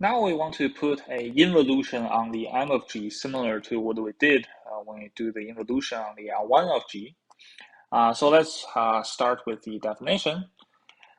Now we want to put a involution on the M of G, similar to what we did when we do the involution on the L1 of G. So let's start with the definition.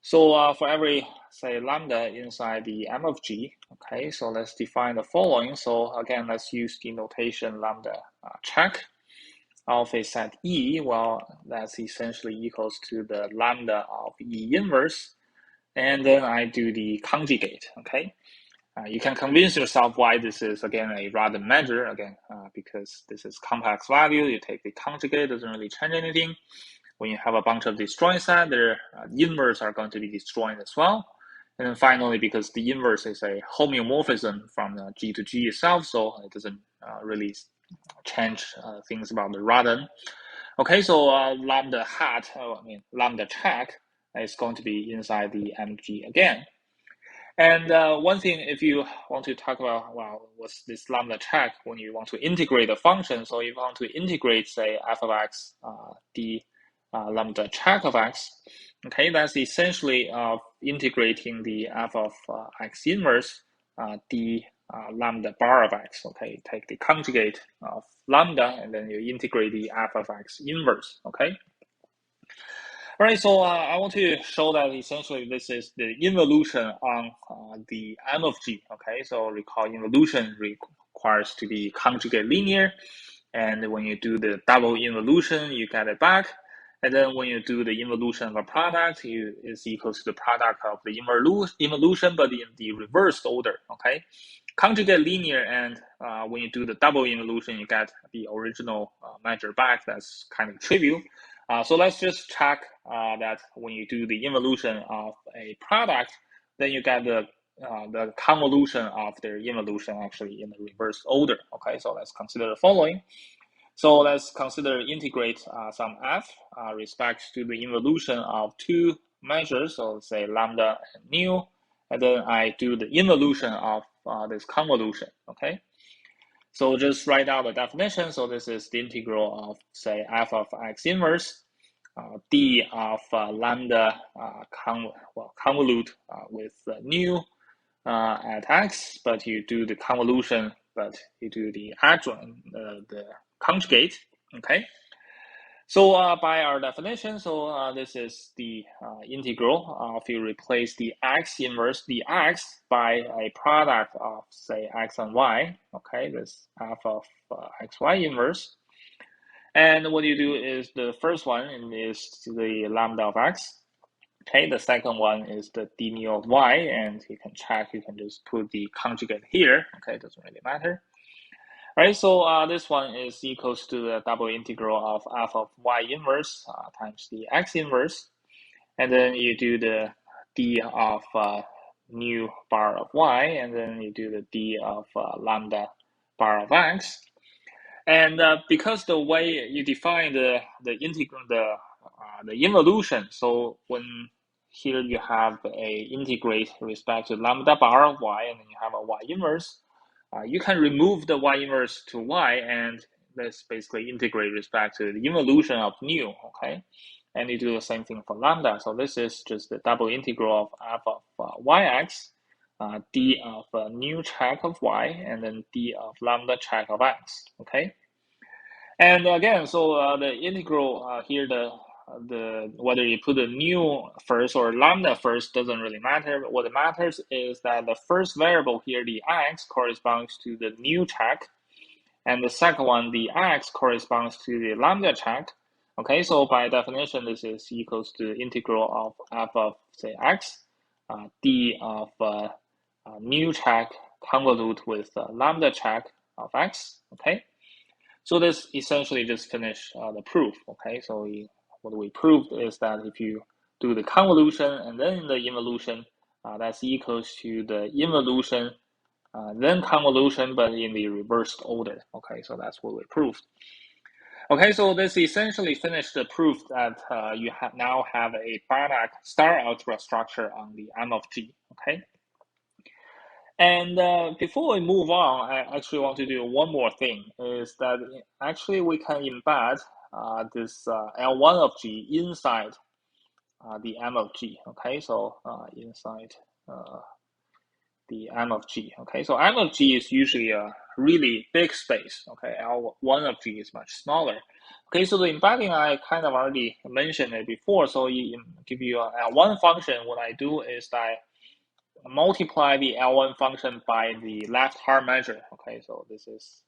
So for every, say, lambda inside the M of G, okay, so let's define the following. So again, let's use the notation lambda check of a set E. Well, that's essentially equals to the lambda of E inverse. And then I do the conjugate, okay? You can convince yourself why this is, again, a random measure, again, because this is complex value. You take the conjugate, doesn't really change anything. When you have a bunch of disjoint set, their inverse are going to be disjoint as well. And then finally, because the inverse is a homeomorphism from the G to G itself, so it doesn't really change things about the radon. Okay, so lambda hat, lambda check is going to be inside the MG again. And one thing, if you want to talk about, well, what's this lambda check when you want to integrate a function? So if you want to integrate, say, f of x, d lambda check of x, okay, that's essentially integrating the f of x inverse d lambda bar of x. Okay, take the conjugate of lambda, and then you integrate the f of x inverse. Okay. All right, so I want to show that essentially this is the involution on the M of G, okay? So recall involution requires to be conjugate linear, and when you do the double involution, you get it back. And then when you do the involution of a product, is equals to the product of the involution, but in the reversed order, okay? Conjugate linear, and when you do the double involution, you get the original measure back. That's kind of trivial. So let's just check that when you do the involution of a product, then you get the convolution of their involution actually in the reverse order. Okay, so let's consider the following. So let's consider integrate some f respect to the involution of two measures. So let's say lambda and nu, and then I do the involution of this convolution. Okay. So just write out the definition. So this is the integral of, say, f of x inverse, d of lambda convolute with nu at x, but you do the convolution, but you do the adjoint, the conjugate, okay? So by our definition, so this is the integral. If you replace the x inverse dx by a product of, say, x and y, okay, this f of xy inverse. And what you do is the first one is the lambda of x. Okay, the second one is the d mu of y, and you can check, you can just put the conjugate here. Okay, it doesn't really matter. All right, so this one is equals to the double integral of f of y inverse times the x inverse. And then you do the d of nu bar of y, and then you do the d of lambda bar of x. And because the way you define the integral, the involution, so when here you have a integrate respect to lambda bar of y, and then you have a y inverse, you can remove the y inverse to y, and let's basically integrate respect to the involution of nu, okay? And you do the same thing for lambda. So this is just the double integral of f of yx, d of nu check of y, and then d of lambda check of x, okay? And again, so the integral here, the whether you put the nu first or lambda first doesn't really matter. What matters is that the first variable here, the x, corresponds to the nu check, and the second one, the x, corresponds to the lambda check. Okay, so by definition, this is equals to integral of f of, say, x, d of nu check convolute with lambda check of x. Okay. So this essentially just finished the proof, okay? So what we proved is that if you do the convolution and then the involution, that's equals to the involution, then convolution, but in the reversed order, okay? So that's what we proved. Okay, so this essentially finished the proof that you now have a Banach star algebra structure on the M of G, okay? And before we move on, I actually want to do one more thing, is that actually we can embed this L1 of G inside the M of G, okay? So inside the M of G. Okay, so M of G is usually a really big space. Okay, L1 of G is much smaller. Okay, so the embedding, I kind of already mentioned it before. So you give you a L1 function. What I do is I multiply the L1 function by the left hard measure. Okay, so this is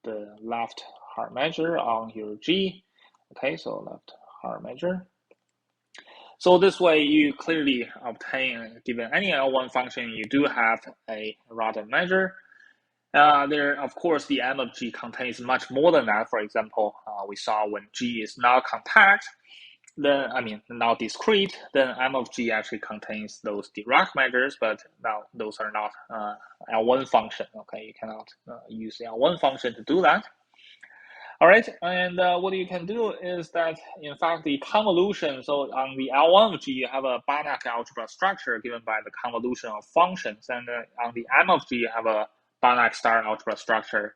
the left hard measure on your G. Okay, so left hard measure. So this way you clearly obtain, given any L1 function, you do have a random measure. There, of course, the M of G contains much more than that. For example, we saw when G is not compact, then, not discrete, then M of G actually contains those Dirac measures, but now those are not L1 function. Okay, you cannot use the L1 function to do that. All right, and what you can do is that, in fact, the convolution, so on the L1 of G, you have a Banach algebra structure given by the convolution of functions, and on the M of G, you have a Banach star algebra structure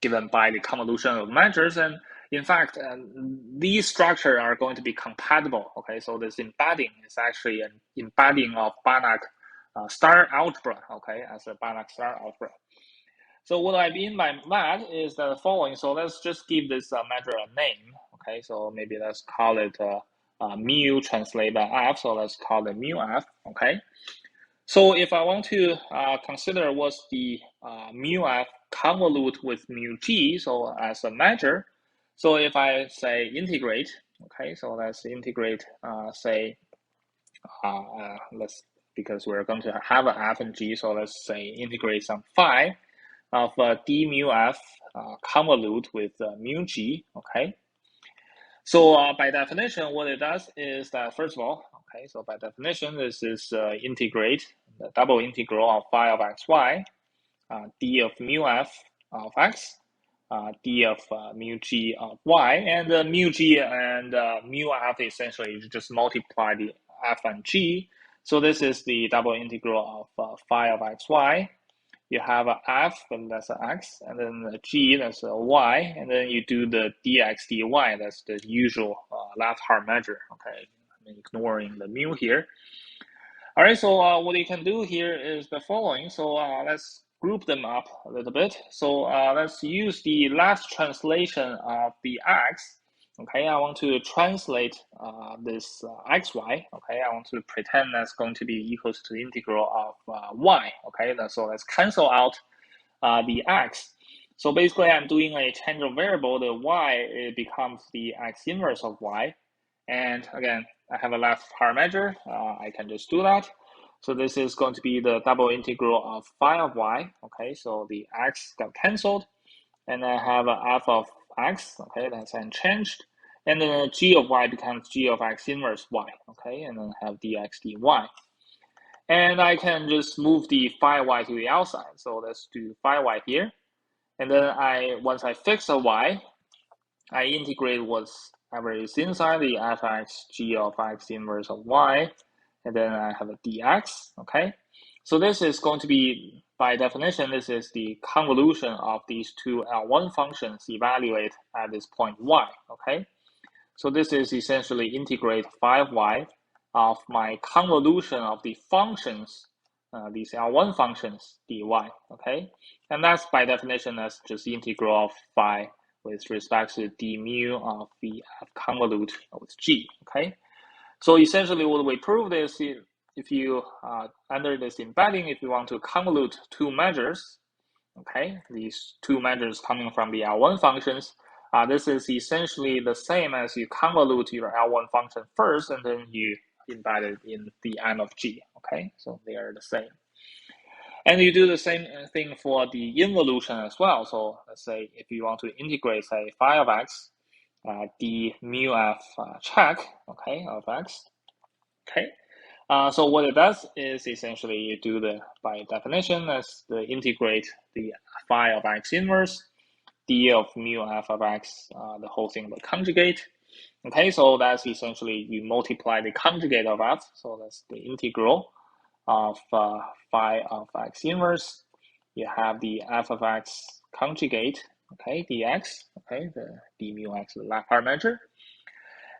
given by the convolution of measures, and in fact, these structures are going to be compatible, okay? So this embedding is actually an embedding of Banach star algebra, okay, as a Banach star algebra. So what I mean by that is the following. So let's just give this measure a name. Okay, so maybe let's call it mu translated by f. So let's call it mu f. Okay. So if I want to consider what's the mu f convolute with mu g, so as a measure. So if I say integrate, okay, so let's integrate, say, because we're going to have an f and g, so let's say integrate some phi of d mu f convolute with mu g, okay? So by definition, what it does is that, first of all, okay, so by definition, this is integrate, the double integral of phi of xy, d of mu f of x, d of mu g of y, and mu g and mu f essentially you just multiply the f and g. So this is the double integral of phi of xy. You have a f, and that's an x, and then a g, that's a y, and then you do the dx dy, that's the usual left hard measure, okay? I'm ignoring the mu here. All right, so what you can do here is the following. So let's group them up a little bit. So let's use the left translation of the x. Okay, I want to translate this xy. Okay, I want to pretend that's going to be equals to the integral of y. Okay, so let's cancel out the x. So basically, I'm doing a change of variable. The y, it becomes the x inverse of y. And again, I have a left hard measure. I can just do that. So this is going to be the double integral of phi of y. Okay, so the x got cancelled. And I have a f of x. Okay, that's unchanged. And then g of y becomes g of x inverse y. Okay, and then have dx dy. And I can just move the phi y to the outside. So let's do phi y here. And then once I fix a y, I integrate whatever is inside the fx g of x inverse of y, and then I have a dx, okay? So this is going to be, by definition, this is the convolution of these two L1 functions evaluated at this point y, okay? So this is essentially integrate phi of y of my convolution of the functions, these L1 functions dy, okay? And that's by definition, that's just the integral of phi with respect to d mu of the convolute with g, okay? So essentially what we prove is if you, under this embedding, if you want to convolute two measures, okay, these two measures coming from the L1 functions, this is essentially the same as you convolute your L1 function first, and then you embed it in the M of G, okay? So they are the same. And you do the same thing for the involution as well. So let's say if you want to integrate, say, phi of x, d mu f check, okay, of x, okay? So what it does is essentially you do by definition, as the integrate the phi of x inverse, d of mu f of x, the whole thing will conjugate. Okay, so that's essentially you multiply the conjugate of f, so that's the integral of phi of x inverse. You have the f of x conjugate, okay, dx, okay, the d mu x, the left hard measure.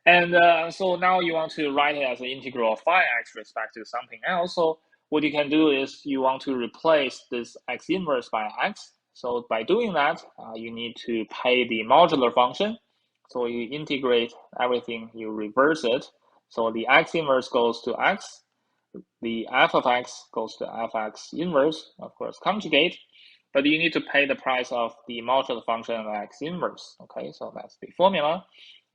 And so now you want to write it as an integral of phi x respect to something else. So what you can do is you want to replace this x inverse by x. So by doing that, you need to pay the modular function. So you integrate everything, you reverse it. So the x inverse goes to x, the f of x goes to fx inverse, of course, conjugate, but you need to pay the price of the modular function of x inverse. Okay, so that's the formula.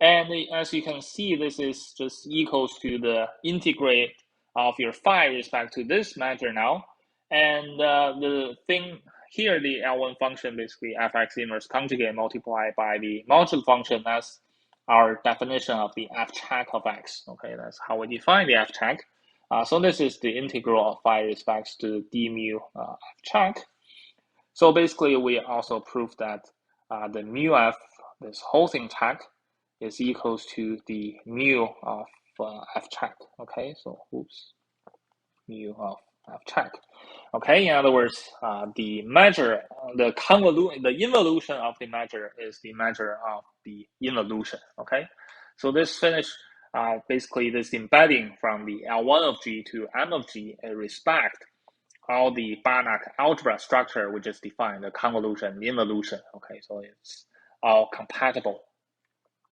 And as you can see, this is just equals to the integrate of your phi respect to this measure now. And the thing here, the L1 function, basically fx inverse conjugate multiplied by the modular function, that's our definition of the f check of x. Okay, that's how we define the f check. So this is the integral of phi respects to d mu f check. So basically, we also proved that the mu f, this whole thing check, is equals to the mu of f check. Okay, so oops, mu of f check. Okay, in other words, the measure, the involution of the measure is the measure of the involution. Okay, so this finish. Basically, this embedding from the L1 of G to M of G respect all the Banach algebra structure we just defined, the convolution, involution. Okay, so it's all compatible.